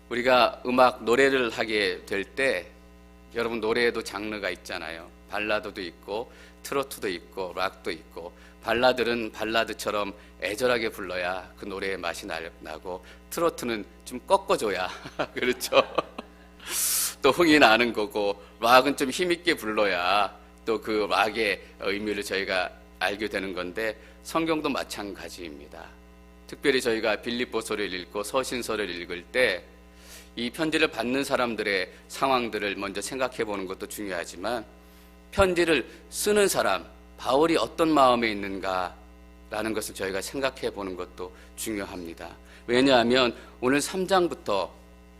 우리가 노래를 하게 될 때 여러분 노래에도 장르가 있잖아요. 발라드도 있고 트로트도 있고 락도 있고, 발라드는 발라드처럼 애절하게 불러야 그 노래의 맛이 나고, 트로트는 좀 꺾어줘야 그렇죠. 또 흥이 나는 거고, 락은 좀 힘있게 불러야 또 그 락의 의미를 저희가 알게 되는 건데, 성경도 마찬가지입니다. 특별히 저희가 빌립보서를 읽고 서신서를 읽을 때 이 편지를 받는 사람들의 상황들을 먼저 생각해 보는 것도 중요하지만, 편지를 쓰는 사람 바울이 어떤 마음에 있는가라는 것을 저희가 생각해 보는 것도 중요합니다. 왜냐하면 오늘 3장부터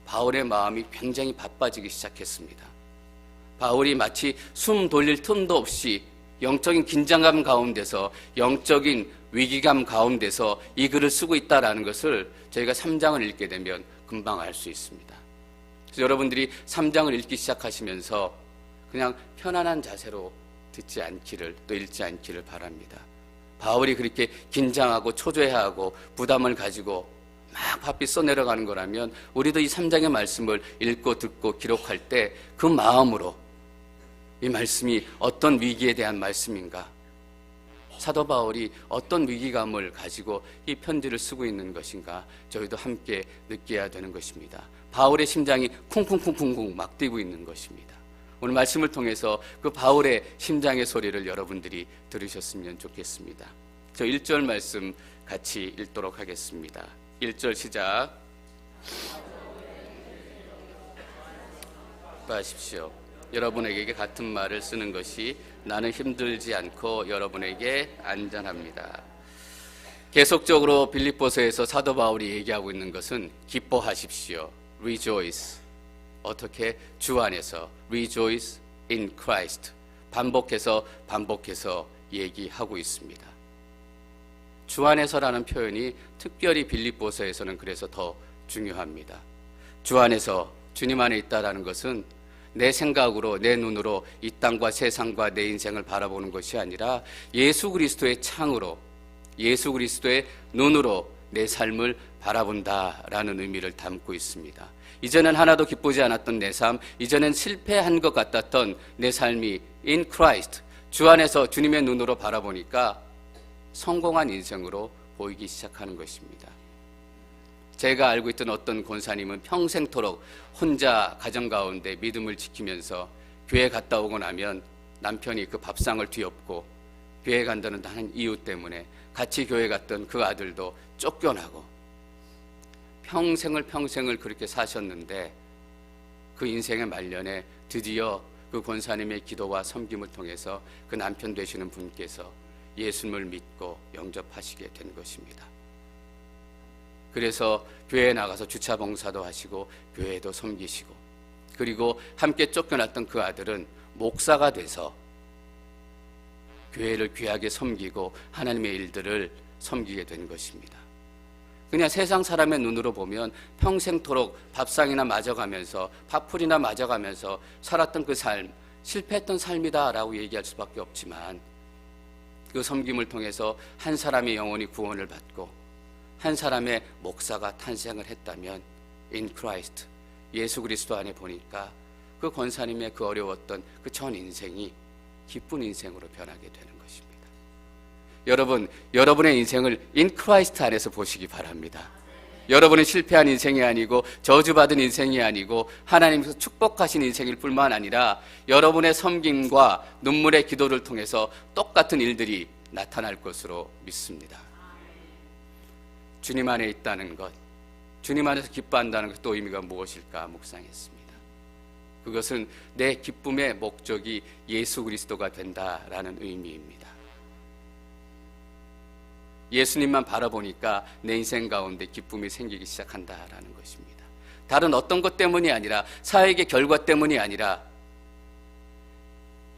바울의 마음이 굉장히 바빠지기 시작했습니다. 바울이 마치 숨 돌릴 틈도 없이 영적인 긴장감 가운데서, 영적인 위기감 가운데서 이 글을 쓰고 있다는 것을 저희가 3장을 읽게 되면 금방 알 수 있습니다. 그래서 여러분들이 3장을 읽기 시작하시면서 그냥 편안한 자세로 듣지 않기를, 또 읽지 않기를 바랍니다. 바울이 그렇게 긴장하고 초조해하고 부담을 가지고 막 바삐 써내려가는 거라면, 우리도 이 3장의 말씀을 읽고 듣고 기록할 때 그 마음으로 이 말씀이 어떤 위기에 대한 말씀인가, 사도 바울이 어떤 위기감을 가지고 이 편지를 쓰고 있는 것인가, 저희도 함께 느껴야 되는 것입니다. 바울의 심장이 쿵쿵쿵쿵쿵 막 뛰고 있는 것입니다. 오늘 말씀을 통해서 그 바울의 심장의 소리를 여러분들이 들으셨으면 좋겠습니다. 저 1절 말씀 같이 읽도록 하겠습니다. 1절 시작. 하십시오. 여러분에게 같은 말을 쓰는 것이 나는 힘들지 않고 여러분에게 안전합니다. 계속적으로 빌립보서에서 사도 바울이 얘기하고 있는 것은 기뻐하십시오. Rejoice. 어떻게? 주 안에서. Rejoice in Christ. 반복해서 얘기하고 있습니다. 주 안에서라는 표현이 특별히 빌립보서에서는 그래서 더 중요합니다. 주 안에서, 주님 안에 있다라는 것은 내 생각으로, 내 눈으로 이 땅과 세상과 내 인생을 바라보는 것이 아니라 예수 그리스도의 창으로, 예수 그리스도의 눈으로 내 삶을 바라본다라는 의미를 담고 있습니다. 이전엔 하나도 기쁘지 않았던 내 삶, 이전엔 실패한 것 같았던 내 삶이 in Christ, 주 안에서 주님의 눈으로 바라보니까 성공한 인생으로 보이기 시작하는 것입니다. 제가 알고 있던 어떤 권사님은 평생토록 혼자 가정 가운데 믿음을 지키면서 교회 갔다 오고 나면 남편이 그 밥상을 뒤엎고, 교회 간다는 한 이유 때문에 같이 교회 갔던 그 아들도 쫓겨나고, 평생을 그렇게 사셨는데 그 인생의 말년에 드디어 그 권사님의 기도와 섬김을 통해서 그 남편 되시는 분께서 예수님을 믿고 영접하시게 된 것입니다. 그래서 교회에 나가서 주차 봉사도 하시고 교회도 섬기시고, 그리고 함께 쫓겨났던 그 아들은 목사가 돼서 교회를 귀하게 섬기고 하나님의 일들을 섬기게 된 것입니다. 그냥 세상 사람의 눈으로 보면 평생토록 밥상이나 맞아가면서, 밥풀이나 맞아가면서 살았던 그 삶, 실패했던 삶이다라고 얘기할 수밖에 없지만, 그 섬김을 통해서 한 사람의 영혼이 구원을 받고 한 사람의 목사가 탄생을 했다면, in Christ, 예수 그리스도 안에 보니까 그 권사님의 그 어려웠던 그 전 인생이 기쁜 인생으로 변하게 되는 것입니다. 여러분, 여러분의 인생을 in Christ 안에서 보시기 바랍니다. 여러분은 실패한 인생이 아니고 저주받은 인생이 아니고 하나님께서 축복하신 인생일 뿐만 아니라 여러분의 섬김과 눈물의 기도를 통해서 똑같은 일들이 나타날 것으로 믿습니다. 주님 안에 있다는 것, 주님 안에서 기뻐한다는 것, 또 의미가 무엇일까 묵상했습니다. 그것은 내 기쁨의 목적이 예수 그리스도가 된다라는 의미입니다. 예수님만 바라보니까 내 인생 가운데 기쁨이 생기기 시작한다라는 것입니다. 다른 어떤 것 때문이 아니라, 사역의 결과 때문이 아니라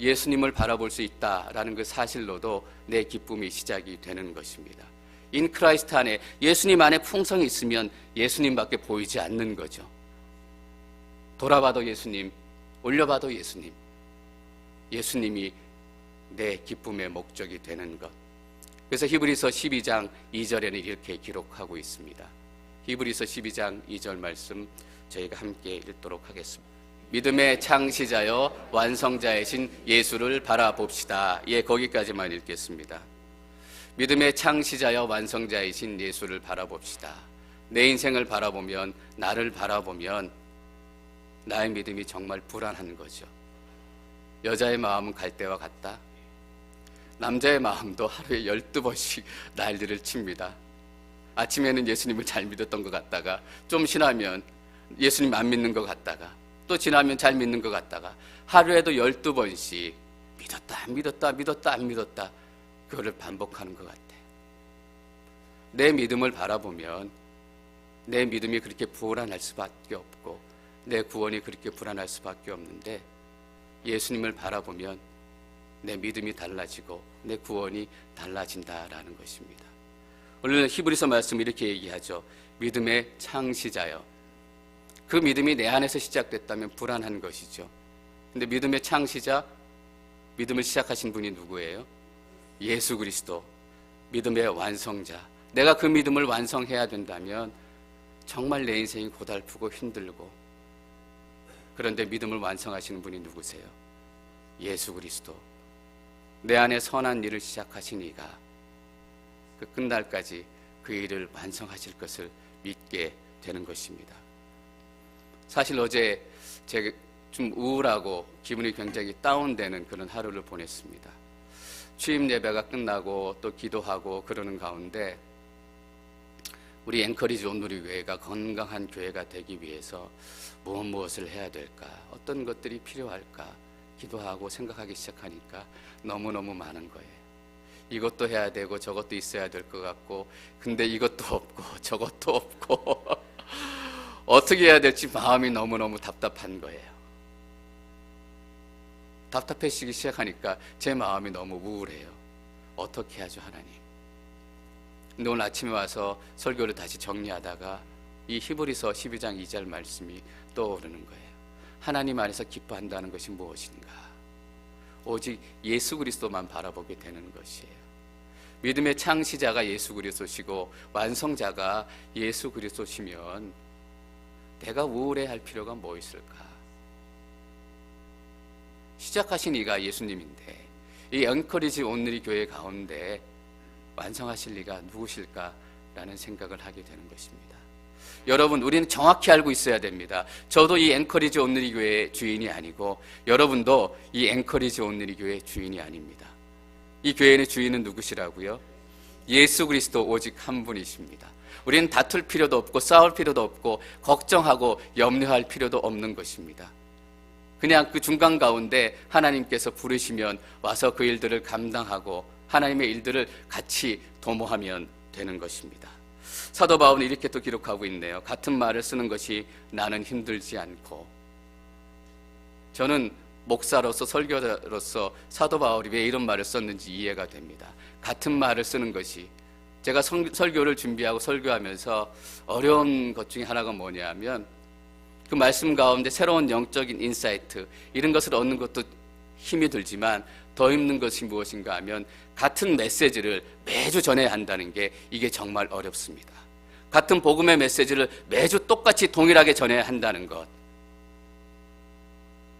예수님을 바라볼 수 있다라는 그 사실로도 내 기쁨이 시작이 되는 것입니다. 인 크라이스트 안에, 예수님 안에 풍성이 있으면 예수님밖에 보이지 않는 거죠. 돌아봐도 예수님, 올려봐도 예수님, 예수님이 내 기쁨의 목적이 되는 것. 그래서 히브리서 12장 2절에는 이렇게 기록하고 있습니다. 히브리서 12장 2절 말씀 저희가 함께 읽도록 하겠습니다. 믿음의 창시자여 완성자이신 예수를 바라봅시다. 예, 거기까지만 읽겠습니다. 믿음의 창시자여 완성자이신 예수를 바라봅시다. 내 인생을 바라보면, 나를 바라보면 나의 믿음이 정말 불안한 거죠. 여자의 마음은 갈대와 같다. 남자의 마음도 하루에 12번씩 난리를 칩니다. 아침에는 예수님을 잘 믿었던 것 같다가 좀 지나면 예수님 안 믿는 것 같다가 또 지나면 잘 믿는 것 같다가 하루에도 12번씩 믿었다 안 믿었다 믿었다 안 믿었다 그거를 반복하는 것 같아요. 내 믿음을 바라보면 내 믿음이 그렇게 불안할 수밖에 없고 내 구원이 그렇게 불안할 수밖에 없는데 예수님을 바라보면 내 믿음이 달라지고 내 구원이 달라진다라는 것입니다. 오늘 히브리서 말씀 이렇게 얘기하죠. 믿음의 창시자여. 그 믿음이 내 안에서 시작됐다면 불안한 것이죠. 근데 믿음의 창시자, 믿음을 시작하신 분이 누구예요? 예수 그리스도, 믿음의 완성자. 내가 그 믿음을 완성해야 된다면 정말 내 인생이 고달프고 힘들고, 그런데 믿음을 완성하시는 분이 누구세요? 예수 그리스도. 내 안에 선한 일을 시작하신 이가 그 끝날까지 그 일을 완성하실 것을 믿게 되는 것입니다. 사실 어제 제가 좀 우울하고 기분이 굉장히 다운되는 그런 하루를 보냈습니다. 취임 예배가 끝나고 또 기도하고 그러는 가운데 우리 앵커리지 온누리교회가 건강한 교회가 되기 위해서 무엇을 해야 될까, 어떤 것들이 필요할까 기도하고 생각하기 시작하니까 너무너무 많은 거예요. 이것도 해야 되고 저것도 있어야 될 것 같고, 근데 이것도 없고 저것도 없고 어떻게 해야 될지 마음이 너무너무 답답한 거예요. 답답해지기 시작하니까 제 마음이 너무 우울해요. 어떻게 하죠, 하나님? 근데 오늘 아침에 와서 설교를 다시 정리하다가 이 히브리서 12장 2절 말씀이 떠오르는 거예요. 하나님 안에서 기뻐한다는 것이 무엇인가? 오직 예수 그리스도만 바라보게 되는 것이에요. 믿음의 창시자가 예수 그리스도시고 완성자가 예수 그리스도시면 내가 우울해할 필요가 뭐 있을까? 시작하신 이가 예수님인데 이 앵커리지 온누리 교회 가운데 완성하실 이가 누구실까라는 생각을 하게 되는 것입니다. 여러분, 우리는 정확히 알고 있어야 됩니다. 저도 이 앵커리지 온누리 교회의 주인이 아니고 여러분도 이 앵커리지 온누리 교회의 주인이 아닙니다. 이 교회의 주인은 누구시라고요? 예수 그리스도 오직 한 분이십니다. 우리는 다툴 필요도 없고 싸울 필요도 없고 걱정하고 염려할 필요도 없는 것입니다. 그냥 그 중간 가운데 하나님께서 부르시면 와서 그 일들을 감당하고 하나님의 일들을 같이 도모하면 되는 것입니다. 사도 바울은 이렇게 또 기록하고 있네요. 같은 말을 쓰는 것이 나는 힘들지 않고. 저는 목사로서 설교자로서 사도 바울이 왜 이런 말을 썼는지 이해가 됩니다. 같은 말을 쓰는 것이, 제가 설교를 준비하고 설교하면서 어려운 것 중에 하나가 뭐냐면 그 말씀 가운데 새로운 영적인 인사이트, 이런 것을 얻는 것도 힘이 들지만 더 힘든 것이 무엇인가 하면 같은 메시지를 매주 전해야 한다는 게 이게 정말 어렵습니다. 같은 복음의 메시지를 매주 똑같이 동일하게 전해야 한다는 것,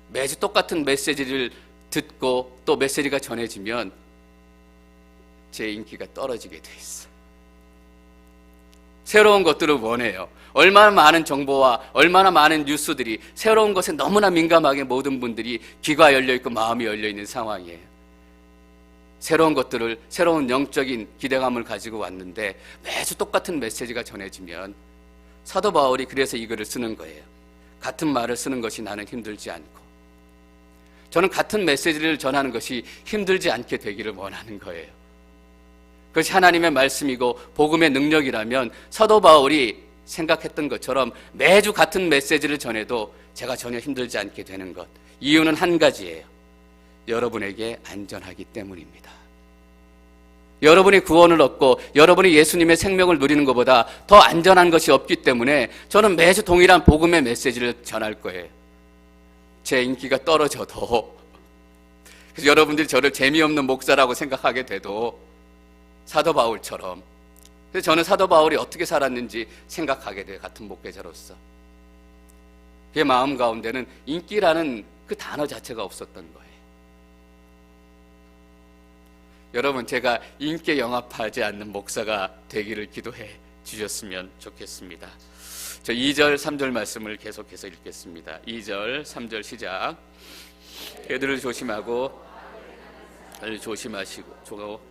매주 똑같은 메시지를 듣고 또 메시지가 전해지면 제 인기가 떨어지게 돼 있어. 새로운 것들을 원해요. 얼마나 많은 정보와 얼마나 많은 뉴스들이, 새로운 것에 너무나 민감하게 모든 분들이 귀가 열려있고 마음이 열려있는 상황이에요. 새로운 것들을, 새로운 영적인 기대감을 가지고 왔는데 매주 똑같은 메시지가 전해지면 사도 바울이 그래서 이 글을 쓰는 거예요. 같은 말을 쓰는 것이 나는 힘들지 않고. 저는 같은 메시지를 전하는 것이 힘들지 않게 되기를 원하는 거예요. 그것이 하나님의 말씀이고 복음의 능력이라면 사도 바울이 생각했던 것처럼 매주 같은 메시지를 전해도 제가 전혀 힘들지 않게 되는 것, 이유는 한 가지예요. 여러분에게 안전하기 때문입니다. 여러분이 구원을 얻고 여러분이 예수님의 생명을 누리는 것보다 더 안전한 것이 없기 때문에 저는 매주 동일한 복음의 메시지를 전할 거예요. 제 인기가 떨어져도, 그래서 여러분들이 저를 재미없는 목사라고 생각하게 돼도 사도 바울처럼, 그래서 저는 사도 바울이 어떻게 살았는지 생각하게 돼요. 같은 목회자로서 그의 마음 가운데는 인기라는 그 단어 자체가 없었던 거예요. 여러분, 제가 인기에 영합하지 않는 목사가 되기를 기도해 주셨으면 좋겠습니다. 저 2절, 3절 말씀을 계속해서 읽겠습니다. 2절, 3절 시작. 그들을 조심하고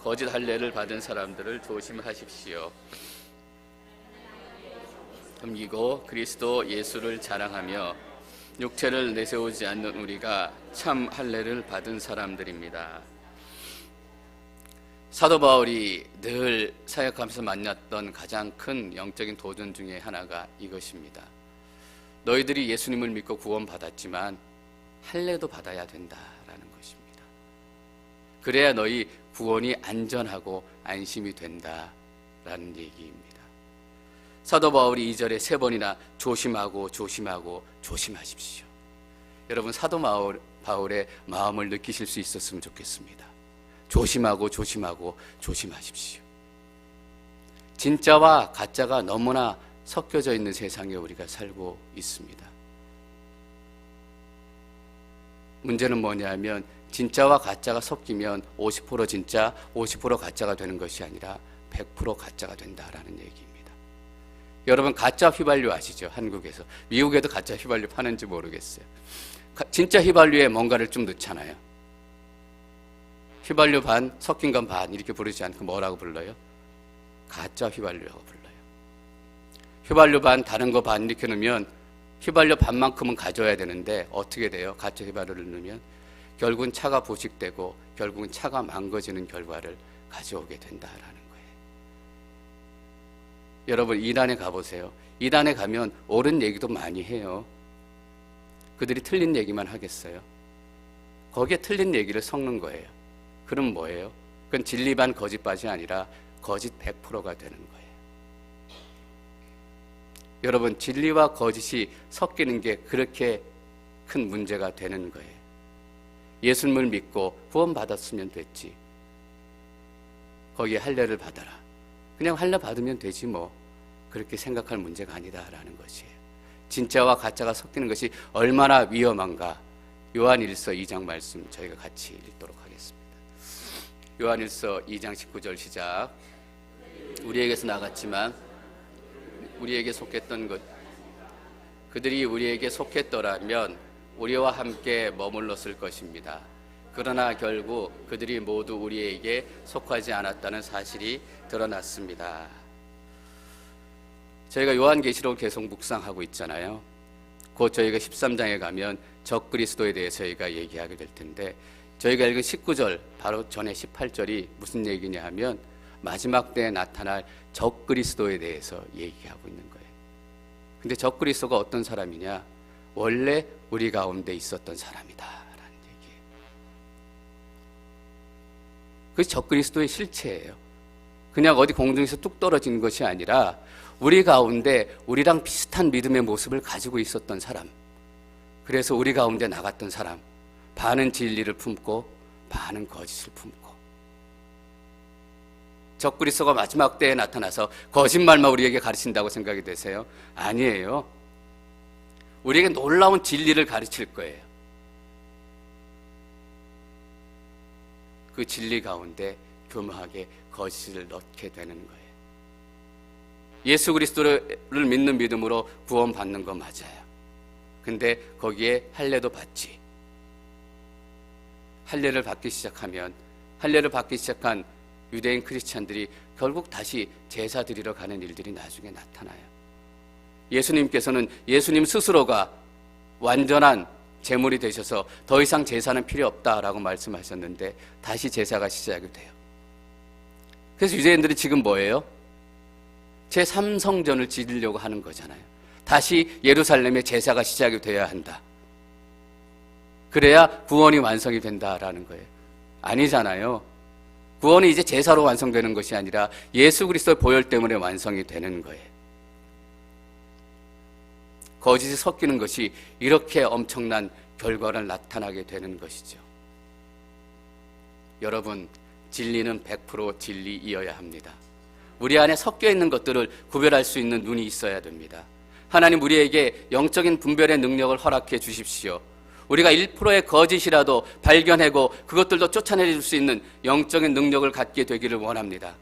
거짓 할례를 받은 사람들을 조심하십시오. 섬기고 그리스도 예수를 자랑하며 육체를 내세우지 않는 우리가 참 할례를 받은 사람들입니다. 사도 바울이 늘 사역하면서 만났던 가장 큰 영적인 도전 중에 하나가 이것입니다. 너희들이 예수님을 믿고 구원받았지만 할례도 받아야 된다라는 것입니다. 그래야 너희 구원이 안전하고 안심이 된다라는 얘기입니다. 사도 바울이 2절에 3번이나 조심하십시오. 여러분, 사도 바울의 마음을 느끼실 수 있었으면 좋겠습니다. 조심하십시오. 진짜와 가짜가 너무나 섞여져 있는 세상에 우리가 살고 있습니다. 문제는 뭐냐면 진짜와 가짜가 섞이면 50% 진짜, 50% 가짜가 되는 것이 아니라 100% 가짜가 된다라는 얘기입니다. 여러분, 가짜 휘발유 아시죠? 한국에서. 미국에도 가짜 휘발유 파는지 모르겠어요. 진짜 휘발유에 뭔가를 좀 넣잖아요. 휘발유 반, 섞인 건 반 이렇게 부르지 않고 뭐라고 불러요? 가짜 휘발유라고 불러요. 휘발유 반, 다른 거 반 이렇게 넣으면 휘발유 반만큼은 가져야 되는데 어떻게 돼요? 가짜 휘발유를 넣으면 결국은 차가 부식되고 결국은 차가 망가지는 결과를 가져오게 된다라는 거예요. 여러분, 이단에 가보세요. 이단에 가면 옳은 얘기도 많이 해요. 그들이 틀린 얘기만 하겠어요? 거기에 틀린 얘기를 섞는 거예요. 그럼 뭐예요? 그건 진리 반 거짓 반이 아니라 거짓 100%가 되는 거예요. 여러분, 진리와 거짓이 섞이는 게 그렇게 큰 문제가 되는 거예요. 예수님을 믿고 구원받았으면 됐지. 거기에 할례를 받아라. 그냥 할례 받으면 되지 뭐. 그렇게 생각할 문제가 아니다라는 것이에요. 진짜와 가짜가 섞이는 것이 얼마나 위험한가. 요한일서 2장 말씀 저희가 같이 읽도록 하겠습니다. 요한일서 2장 19절 시작. 우리에게서 나갔지만 우리에게 속했던 것, 그들이 우리에게 속했더라면 우리와 함께 머물렀을 것입니다. 그러나 결국 그들이 모두 우리에게 속하지 않았다는 사실이 드러났습니다. 저희가 요한계시록을 계속 묵상하고 있잖아요. 곧 저희가 13장에 가면 적그리스도에 대해서 저희가 얘기하게 될 텐데, 저희가 읽은 19절 바로 전에 18절이 무슨 얘기냐 하면 마지막 때에 나타날 적그리스도에 대해서 얘기하고 있는 거예요. 근데 적그리스도가 어떤 사람이냐? 원래 우리 가운데 있었던 사람이다 라는 얘기예요. 그것이 적그리스도의 실체예요. 그냥 어디 공중에서 뚝 떨어진 것이 아니라 우리 가운데 우리랑 비슷한 믿음의 모습을 가지고 있었던 사람, 그래서 우리 가운데 나갔던 사람, 반은 진리를 품고 반은 거짓을 품고. 적그리스도가 마지막 때에 나타나서 거짓말만 우리에게 가르친다고 생각이 되세요? 아니에요. 우리에게 놀라운 진리를 가르칠 거예요. 그 진리 가운데 교묘하게 거짓을 넣게 되는 거예요. 예수 그리스도를 믿는 믿음으로 구원받는 거 맞아요. 근데 거기에 할례도 받지. 할례를 받기 시작하면, 할례를 받기 시작한 유대인 크리스찬들이 결국 다시 제사 드리러 가는 일들이 나중에 나타나요. 예수님께서는 예수님 스스로가 완전한 제물이 되셔서 더 이상 제사는 필요 없다라고 말씀하셨는데 다시 제사가 시작이 돼요. 그래서 유대인들이 지금 뭐예요? 제3성전을 지으려고 하는 거잖아요. 다시 예루살렘에 제사가 시작이 돼야 한다. 그래야 구원이 완성이 된다라는 거예요. 아니잖아요. 구원이 이제 제사로 완성되는 것이 아니라 예수 그리스도의 보혈 때문에 완성이 되는 거예요. 거짓이 섞이는 것이 이렇게 엄청난 결과를 나타나게 되는 것이죠. 여러분, 진리는 100% 진리이어야 합니다. 우리 안에 섞여 있는 것들을 구별할 수 있는 눈이 있어야 됩니다. 하나님 우리에게 영적인 분별의 능력을 허락해 주십시오. 우리가 1%의 거짓이라도 발견하고 그것들도 쫓아내줄 수 있는 영적인 능력을 갖게 되기를 원합니다.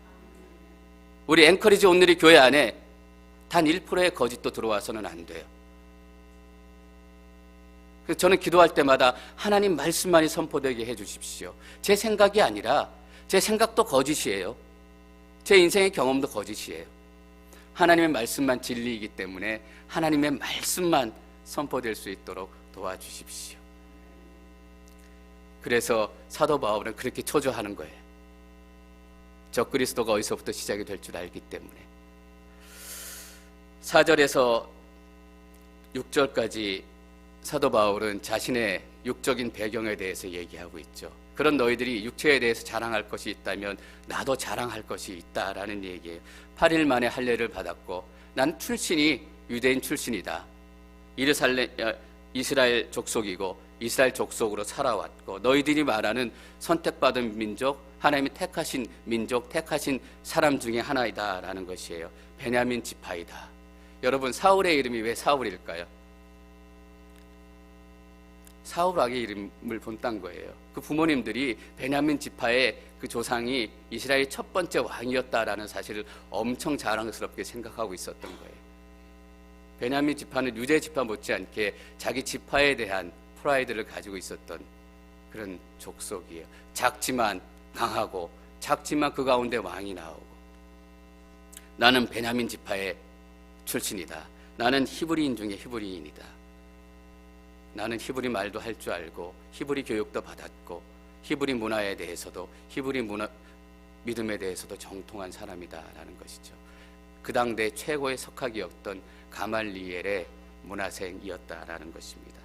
우리 앵커리지 온누리 교회 안에 단 1%의 거짓도 들어와서는 안 돼요. 그래서 저는 기도할 때마다 하나님 말씀만이 선포되게 해주십시오. 제 생각이 아니라 제 생각도 거짓이에요. 제 인생의 경험도 거짓이에요. 하나님의 말씀만 진리이기 때문에 하나님의 말씀만 선포될 수 있도록 도와주십시오. 그래서 사도 바울은 그렇게 초조하는 거예요. 적그리스도가 어디서부터 시작이 될 줄 알기 때문에. 4절에서 6절까지 사도 바울은 자신의 육적인 배경에 대해서 얘기하고 있죠. 그런 너희들이 육체에 대해서 자랑할 것이 있다면 나도 자랑할 것이 있다라는 얘기예요. 8일 만에 할례를 받았고 난 출신이 유대인 출신이다. 이스라엘 족속이고 이스라엘 족속으로 살아왔고 너희들이 말하는 선택받은 민족, 하나님이 택하신 민족, 택하신 사람 중에 하나이다라는 것이에요. 베냐민 지파이다. 여러분, 사울의 이름이 왜 사울일까요? 사울 왕의 이름을 본딴 거예요. 그 부모님들이 베냐민 지파의 그 조상이 이스라엘의 첫 번째 왕이었다라는 사실을 엄청 자랑스럽게 생각하고 있었던 거예요. 베냐민 지파는 유대 지파 못지않게 자기 지파에 대한 프라이드를 가지고 있었던 그런 족속이에요. 작지만 강하고 작지만 그 가운데 왕이 나오고 나는 베냐민 지파의 출신이다. 나는 히브리인 중에 히브리인이다. 나는 히브리 말도 할 줄 알고 히브리 교육도 받았고 히브리 문화에 대해서도 히브리 믿음에 대해서도 정통한 사람이다라는 것이죠. 그 당대 최고의 석학이었던 가말리엘의 문화생이었다라는 것입니다.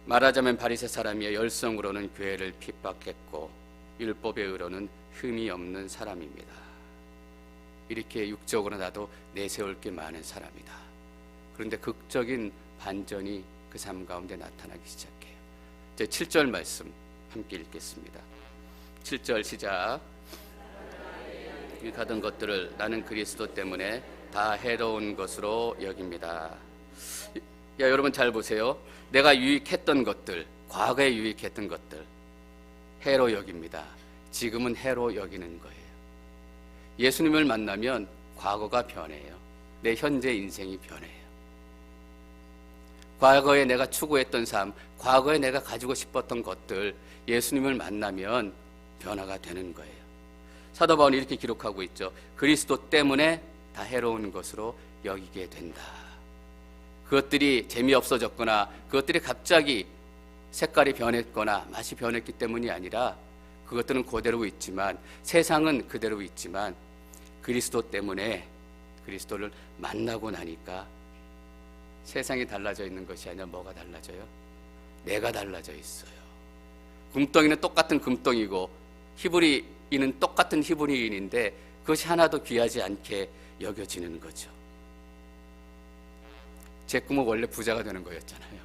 말하자면 바리새 사람이여 열성으로는 교회를 핍박했고 율법의 의로는 흠이 없는 사람입니다. 이렇게 육적으로 나도 내세울 게 많은 사람이다. 그런데 극적인 반전이 그 삶 가운데 나타나기 시작해요. 제 7절 말씀 함께 읽겠습니다. 7절 시작. 유익하던 것들을 나는 그리스도 때문에 다 해로운 것으로 여깁니다. 야, 여러분 잘 보세요. 내가 유익했던 것들, 과거에 유익했던 것들 해로 여깁니다. 지금은 해로 여기는 거예요. 예수님을 만나면 과거가 변해요. 내 현재 인생이 변해요. 과거에 내가 추구했던 삶, 과거에 내가 가지고 싶었던 것들 예수님을 만나면 변화가 되는 거예요. 사도 바울이 이렇게 기록하고 있죠. 그리스도 때문에 다 해로운 것으로 여기게 된다. 그것들이 재미없어졌거나 그것들이 갑자기 색깔이 변했거나 맛이 변했기 때문이 아니라 그것들은 그대로 있지만 세상은 그대로 있지만 그리스도 때문에 그리스도를 만나고 나니까 세상이 달라져 있는 것이 아니라 뭐가 달라져요? 내가 달라져 있어요. 금덩이는 똑같은 금덩이고 히브리인은 똑같은 히브리인인데 그것이 하나도 귀하지 않게 여겨지는 거죠. 제 꿈은 원래 부자가 되는 거였잖아요.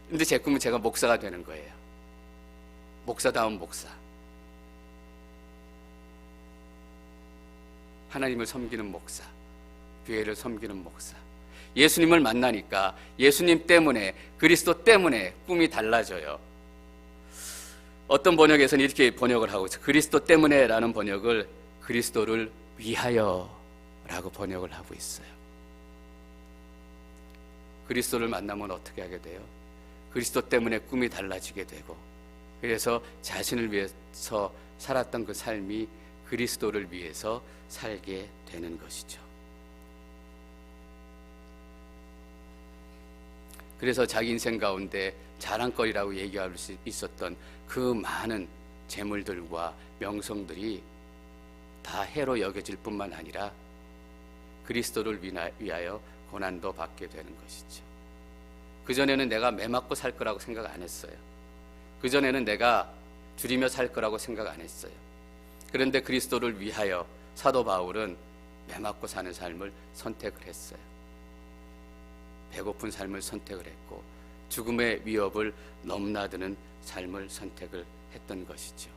근데 제 꿈은 제가 목사가 되는 거예요. 목사다운 목사. 하나님을 섬기는 목사. 교회를 섬기는 목사. 예수님을 만나니까 예수님 때문에 그리스도 때문에 꿈이 달라져요. 어떤 번역에서는 이렇게 번역을 하고 있어요. 그리스도 때문에 라는 번역을 그리스도를 위하여 라고 번역을 하고 있어요. 그리스도를 만나면 어떻게 하게 돼요? 그리스도 때문에 꿈이 달라지게 되고 그래서 자신을 위해서 살았던 그 삶이 그리스도를 위해서 살게 되는 것이죠. 그래서 자기 인생 가운데 자랑거리라고 얘기할 수 있었던 그 많은 재물들과 명성들이 다 해로 여겨질 뿐만 아니라 그리스도를 위하여 고난도 받게 되는 것이죠. 그전에는 내가 매 맞고 살 거라고 생각 안 했어요. 그전에는 내가 줄이며 살 거라고 생각 안 했어요. 그런데 그리스도를 위하여 사도 바울은 매 맞고 사는 삶을 선택을 했어요. 배고픈 삶을 선택을 했고 죽음의 위협을 넘나드는 삶을 선택을 했던 것이죠.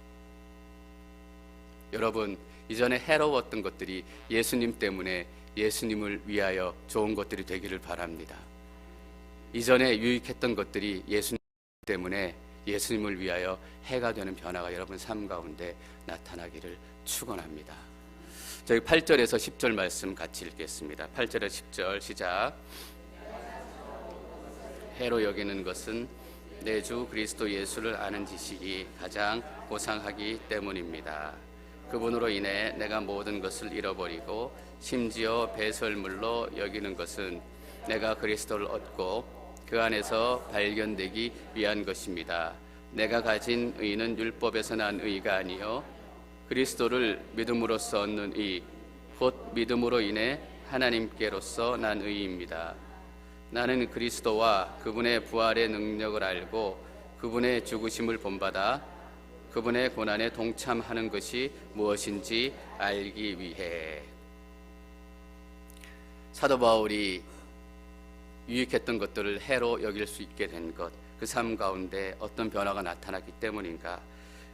여러분, 이전에 해로웠던 것들이 예수님 때문에 예수님을 위하여 좋은 것들이 되기를 바랍니다. 이전에 유익했던 것들이 예수님 때문에 예수님을 위하여 해가 되는 변화가 여러분 삶 가운데 나타나기를 축원합니다. 저희 8절에서 10절 말씀 같이 읽겠습니다. 8절에서 10절 시작. 해로 여기는 것은 내 주 그리스도 예수를 아는 지식이 가장 고상하기 때문입니다. 그분으로 인해 내가 모든 것을 잃어버리고 심지어 배설물로 여기는 것은 내가 그리스도를 얻고 그 안에서 발견되기 위한 것입니다. 내가 가진 의는 율법에서 난 의가 아니요 그리스도를 믿음으로써 얻는 의, 곧 믿음으로 인해 하나님께로서 난 의입니다. 나는 그리스도와 그분의 부활의 능력을 알고 그분의 죽으심을 본받아 그분의 고난에 동참하는 것이 무엇인지 알기 위해. 사도 바울이 유익했던 것들을 해로 여길 수 있게 된 것, 그 삶 가운데 어떤 변화가 나타났기 때문인가?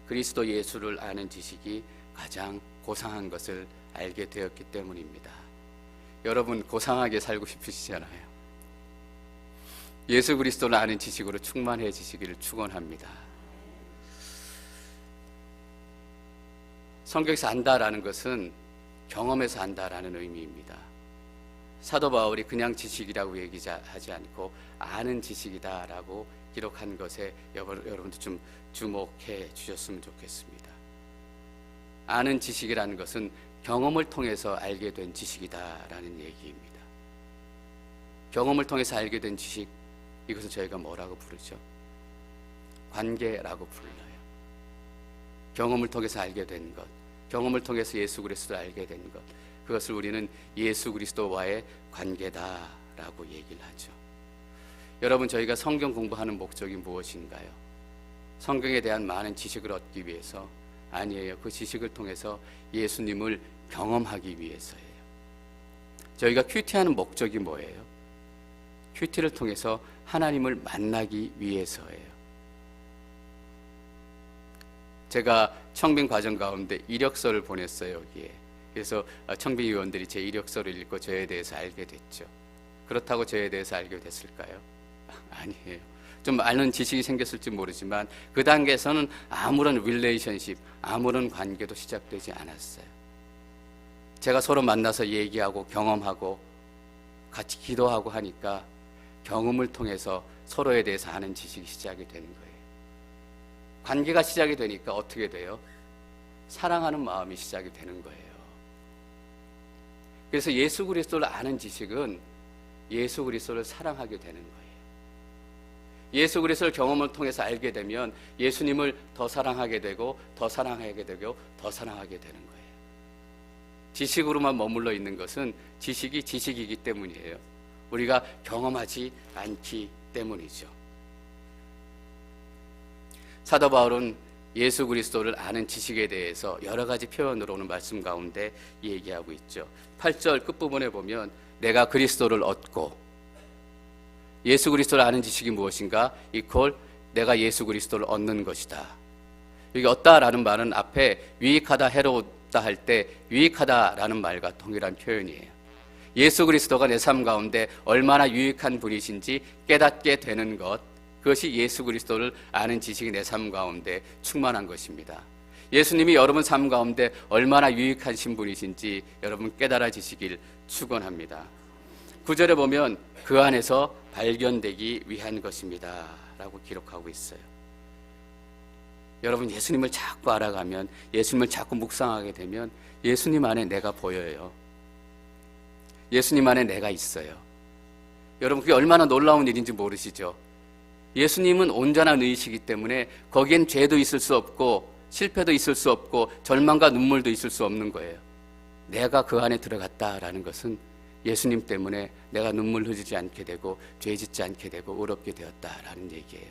그리스도 예수를 아는 지식이 가장 고상한 것을 알게 되었기 때문입니다. 여러분, 고상하게 살고 싶으시잖아요. 예수 그리스도를 아는 지식으로 충만해지시기를 축원합니다. 성경에서 안다라는 것은 경험에서 안다라는 의미입니다. 사도 바울이 그냥 지식이라고 얘기하지 않고 아는 지식이다라고 기록한 것에 여러분도 좀 주목해 주셨으면 좋겠습니다. 아는 지식이라는 것은 경험을 통해서 알게 된 지식이다라는 얘기입니다. 경험을 통해서 알게 된 지식, 이것을 저희가 뭐라고 부르죠? 관계라고 불러요. 경험을 통해서 알게 된 것, 경험을 통해서 예수 그리스도를 알게 된 것, 그것을 우리는 예수 그리스도와의 관계다라고 얘기를 하죠. 여러분, 저희가 성경 공부하는 목적이 무엇인가요? 성경에 대한 많은 지식을 얻기 위해서? 아니에요. 그 지식을 통해서 예수님을 경험하기 위해서예요. 저희가 큐티하는 목적이 뭐예요? 큐티를 통해서 하나님을 만나기 위해서예요. 제가 청빙 과정 가운데 이력서를 보냈어요, 여기에. 그래서 청빙 위원들이 제 이력서를 읽고 저에 대해서 알게 됐죠. 그렇다고 저에 대해서 알게 됐을까요? 아니에요. 좀 아는 지식이 생겼을지 모르지만 그 단계에서는 아무런 릴레이션십, 아무런 관계도 시작되지 않았어요. 제가 서로 만나서 얘기하고 경험하고 같이 기도하고 하니까 경험을 통해서 서로에 대해서 아는 지식이 시작이 되는 거예요. 관계가 시작이 되니까 어떻게 돼요? 사랑하는 마음이 시작이 되는 거예요. 그래서 예수 그리스도를 아는 지식은 예수 그리스도를 사랑하게 되는 거예요. 예수 그리스도를 경험을 통해서 알게 되면 예수님을 더 사랑하게 되고 더 사랑하게 되고 더 사랑하게 되는 거예요. 지식으로만 머물러 있는 것은 지식이 지식이기 때문이에요. 우리가 경험하지 않기 때문이죠. 사도 바울은 예수 그리스도를 아는 지식에 대해서 여러 가지 표현으로 오는 말씀 가운데 얘기하고 있죠. 8절 끝부분에 보면 내가 그리스도를 얻고, 예수 그리스도를 아는 지식이 무엇인가? 이퀄 내가 예수 그리스도를 얻는 것이다. 여기 얻다라는 말은 앞에 유익하다, 해로웠다 할 때 유익하다라는 말과 동일한 표현이에요. 예수 그리스도가 내 삶 가운데 얼마나 유익한 분이신지 깨닫게 되는 것, 그것이 예수 그리스도를 아는 지식이 내 삶 가운데 충만한 것입니다. 예수님이 여러분 삶 가운데 얼마나 유익하신 분이신지 여러분 깨달아지시길 축원합니다. 9절에 보면 그 안에서 발견되기 위한 것입니다 라고 기록하고 있어요. 여러분, 예수님을 자꾸 알아가면, 예수님을 자꾸 묵상하게 되면 예수님 안에 내가 보여요. 예수님 안에 내가 있어요. 여러분, 그게 얼마나 놀라운 일인지 모르시죠? 예수님은 온전한 의이시기 때문에 거기엔 죄도 있을 수 없고 실패도 있을 수 없고 절망과 눈물도 있을 수 없는 거예요. 내가 그 안에 들어갔다라는 것은 예수님 때문에 내가 눈물 흘리지 않게 되고 죄 짓지 않게 되고 의롭게 되었다라는 얘기예요.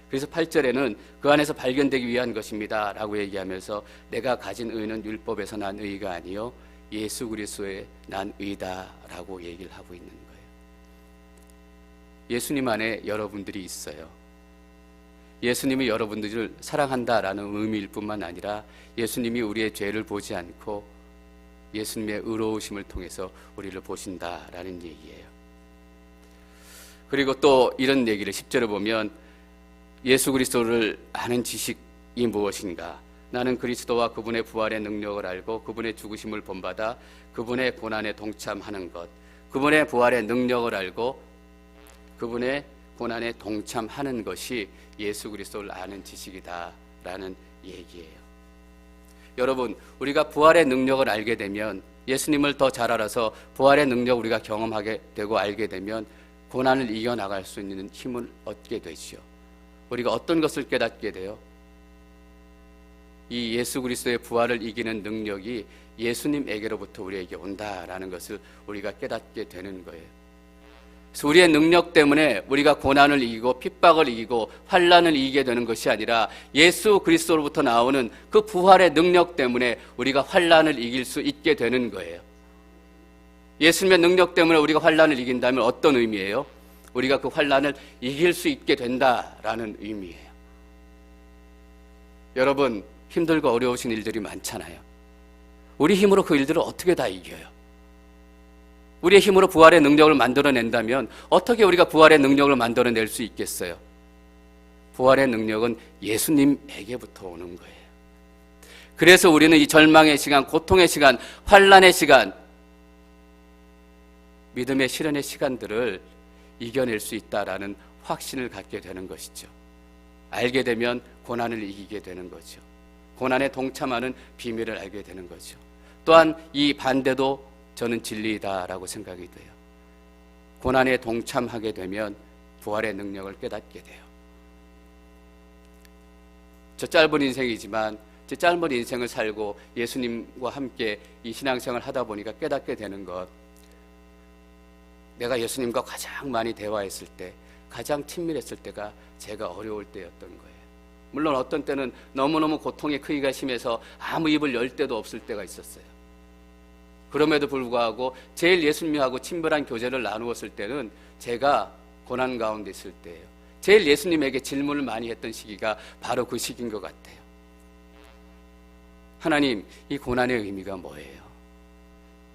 그래서 8절에는 그 안에서 발견되기 위한 것입니다 라고 얘기하면서 내가 가진 의는 율법에서 난 의가 아니요 예수 그리스도에 난 의다라고 얘기를 하고 있는 거예요. 예수님 안에 여러분들이 있어요. 예수님이 여러분들을 사랑한다라는 의미일 뿐만 아니라 예수님이 우리의 죄를 보지 않고 예수님의 의로우심을 통해서 우리를 보신다라는 얘기예요. 그리고 또 이런 얘기를 10절에 보면 예수 그리스도를 아는 지식이 무엇인가? 나는 그리스도와 그분의 부활의 능력을 알고 그분의 죽으심을 본받아 그분의 고난에 동참하는 것. 그분의 부활의 능력을 알고 그분의 고난에 동참하는 것이 예수 그리스도를 아는 지식이다라는 얘기예요. 여러분, 우리가 부활의 능력을 알게 되면, 예수님을 더 잘 알아서 부활의 능력을 우리가 경험하게 되고 알게 되면 고난을 이겨나갈 수 있는 힘을 얻게 되죠. 우리가 어떤 것을 깨닫게 돼요? 이 예수 그리스도의 부활을 이기는 능력이 예수님에게로부터 우리에게 온다라는 것을 우리가 깨닫게 되는 거예요. 그래서 우리의 능력 때문에 우리가 고난을 이기고 핍박을 이기고 환난을 이기게 되는 것이 아니라 예수 그리스도로부터 나오는 그 부활의 능력 때문에 우리가 환난을 이길 수 있게 되는 거예요. 예수님의 능력 때문에 우리가 환난을 이긴다면 어떤 의미예요? 우리가 그 환난을 이길 수 있게 된다라는 의미예요. 여러분, 힘들고 어려우신 일들이 많잖아요. 우리 힘으로 그 일들을 어떻게 다 이겨요? 우리의 힘으로 부활의 능력을 만들어낸다면 어떻게 우리가 부활의 능력을 만들어낼 수 있겠어요? 부활의 능력은 예수님에게부터 오는 거예요. 그래서 우리는 이 절망의 시간, 고통의 시간, 환난의 시간, 믿음의 실현의 시간들을 이겨낼 수 있다라는 확신을 갖게 되는 것이죠. 알게 되면 고난을 이기게 되는 거죠. 고난에 동참하는 비밀을 알게 되는 거죠. 또한 이 반대도 저는 진리이다라고 생각이 돼요. 고난에 동참하게 되면 부활의 능력을 깨닫게 돼요. 저 짧은 인생이지만 제 짧은 인생을 살고 예수님과 함께 이 신앙생활을 하다 보니까 깨닫게 되는 것, 내가 예수님과 가장 많이 대화했을 때, 가장 친밀했을 때가 제가 어려울 때였던 거예요. 물론 어떤 때는 너무너무 고통의 크기가 심해서 아무 입을 열 데도 없을 때가 있었어요. 그럼에도 불구하고 제일 예수님하고 친밀한 교제를 나누었을 때는 제가 고난 가운데 있을 때예요. 제일 예수님에게 질문을 많이 했던 시기가 바로 그 시기인 것 같아요. 하나님, 이 고난의 의미가 뭐예요?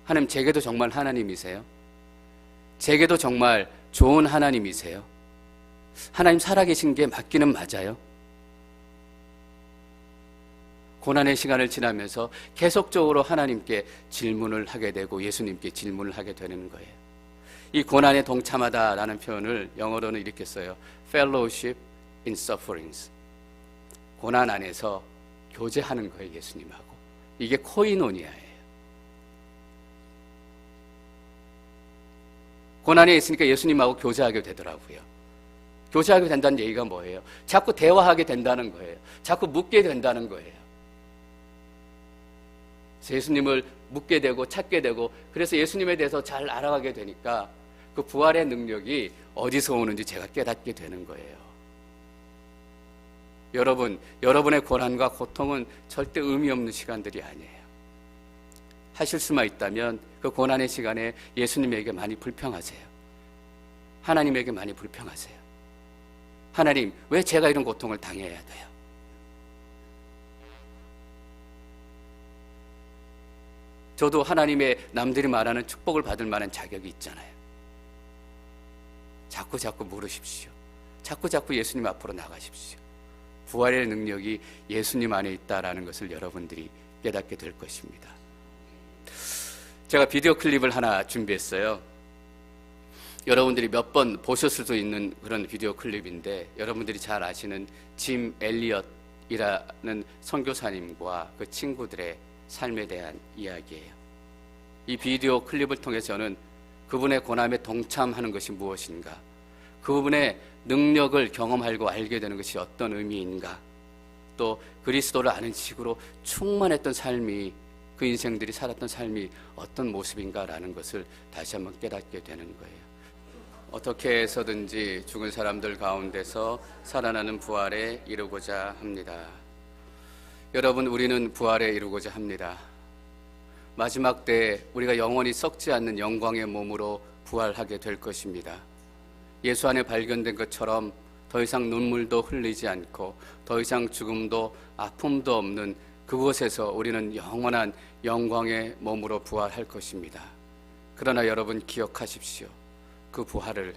하나님, 제게도 정말 하나님이세요? 제게도 정말 좋은 하나님이세요? 하나님 살아계신 게 맞기는 맞아요? 고난의 시간을 지나면서 계속적으로 하나님께 질문을 하게 되고 예수님께 질문을 하게 되는 거예요. 이 고난에 동참하다라는 표현을 영어로는 이렇게 써요. Fellowship in sufferings. 고난 안에서 교제하는 거예요, 예수님하고. 이게 코이노니아예요. 고난에 있으니까 예수님하고 교제하게 되더라고요. 교제하게 된다는 얘기가 뭐예요? 자꾸 대화하게 된다는 거예요. 자꾸 묻게 된다는 거예요. 예수님을 묻게 되고 찾게 되고, 그래서 예수님에 대해서 잘 알아가게 되니까 그 부활의 능력이 어디서 오는지 제가 깨닫게 되는 거예요. 여러분, 여러분의 고난과 고통은 절대 의미 없는 시간들이 아니에요. 하실 수만 있다면 그 고난의 시간에 예수님에게 많이 불평하세요. 하나님에게 많이 불평하세요. 하나님, 왜 제가 이런 고통을 당해야 돼요? 저도 하나님의 남들이 말하는 축복을 받을 만한 자격이 있잖아요. 자꾸 물으십시오. 자꾸 예수님 앞으로 나가십시오. 부활의 능력이 예수님 안에 있다라는 것을 여러분들이 깨닫게 될 것입니다. 제가 비디오 클립을 하나 준비했어요. 여러분들이 몇 번 보셨을 수 있는 그런 비디오 클립인데, 여러분들이 잘 아시는 짐 엘리엇이라는 선교사님과 그 친구들의 삶에 대한 이야기예요. 이 비디오 클립을 통해서 저는 그분의 고난에 동참하는 것이 무엇인가, 그분의 능력을 경험하고 알게 되는 것이 어떤 의미인가, 또 그리스도를 아는 식으로 충만했던 삶이, 그 인생들이 살았던 삶이 어떤 모습인가라는 것을 다시 한번 깨닫게 되는 거예요. 어떻게 해서든지 죽은 사람들 가운데서 살아나는 부활에 이루고자 합니다. 여러분, 우리는 부활에 이루고자 합니다. 마지막 때 우리가 영원히 썩지 않는 영광의 몸으로 부활하게 될 것입니다. 예수 안에 발견된 것처럼 더 이상 눈물도 흘리지 않고 더 이상 죽음도 아픔도 없는 그곳에서 우리는 영원한 영광의 몸으로 부활할 것입니다. 그러나 여러분 기억하십시오. 그 부활을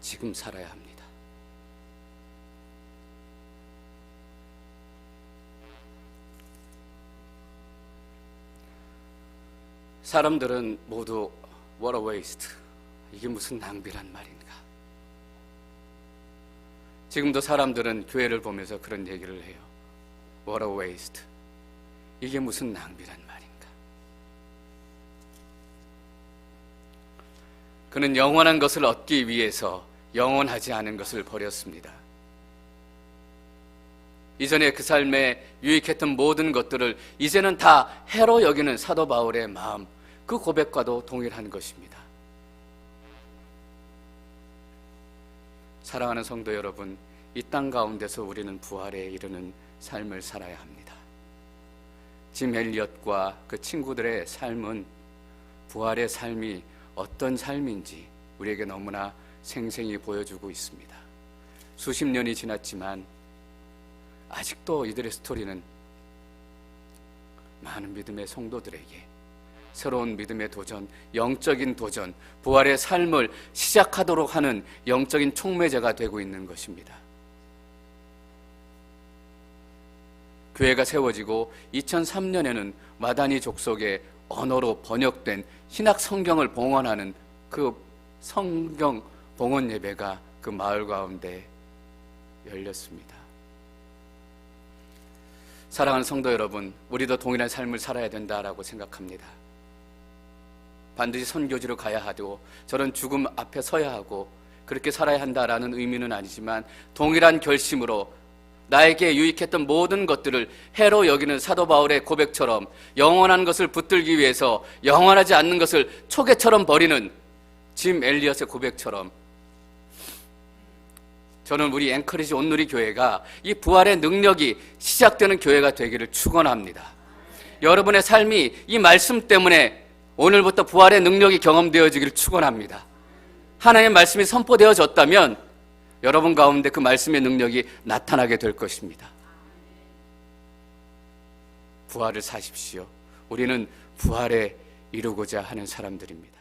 지금 살아야 합니다. 사람들은 모두 What a waste. 이게 무슨 낭비란 말인가? 지금도 사람들은 교회를 보면서 그런 얘기를 해요. What a waste. 이게 무슨 낭비란 말인가? 그는 영원한 것을 얻기 위해서 영원하지 않은 것을 버렸습니다. 이전에 그 삶에 유익했던 모든 것들을 이제는 다 해로 여기는 사도 바울의 마음, 그 고백과도 동일한 것입니다. 사랑하는 성도 여러분, 이 땅 가운데서 우리는 부활에 이르는 삶을 살아야 합니다. 짐 엘리엇과 그 친구들의 삶은 부활의 삶이 어떤 삶인지 우리에게 너무나 생생히 보여주고 있습니다. 수십 년이 지났지만 아직도 이들의 스토리는 많은 믿음의 성도들에게 새로운 믿음의 도전, 영적인 도전, 부활의 삶을 시작하도록 하는 영적인 촉매제가 되고 있는 것입니다. 교회가 세워지고 2003년에는 마다니 족속의 언어로 번역된 신약 성경을 봉헌하는 그 성경 봉헌 예배가 그 마을 가운데 열렸습니다. 사랑하는 성도 여러분, 우리도 동일한 삶을 살아야 된다라고 생각합니다. 반드시 선교지로 가야 하고 저는 죽음 앞에 서야 하고 그렇게 살아야 한다라는 의미는 아니지만 동일한 결심으로 나에게 유익했던 모든 것들을 해로 여기는 사도 바울의 고백처럼 영원한 것을 붙들기 위해서 영원하지 않는 것을 초계처럼 버리는 짐 엘리엇의 고백처럼 저는 우리 앵커리지 온누리 교회가 이 부활의 능력이 시작되는 교회가 되기를 축원합니다. 여러분의 삶이 이 말씀 때문에 오늘부터 부활의 능력이 경험되어지기를 축원합니다. 하나님의 말씀이 선포되어졌다면 여러분 가운데 그 말씀의 능력이 나타나게 될 것입니다. 부활을 사십시오. 우리는 부활에 이루고자 하는 사람들입니다.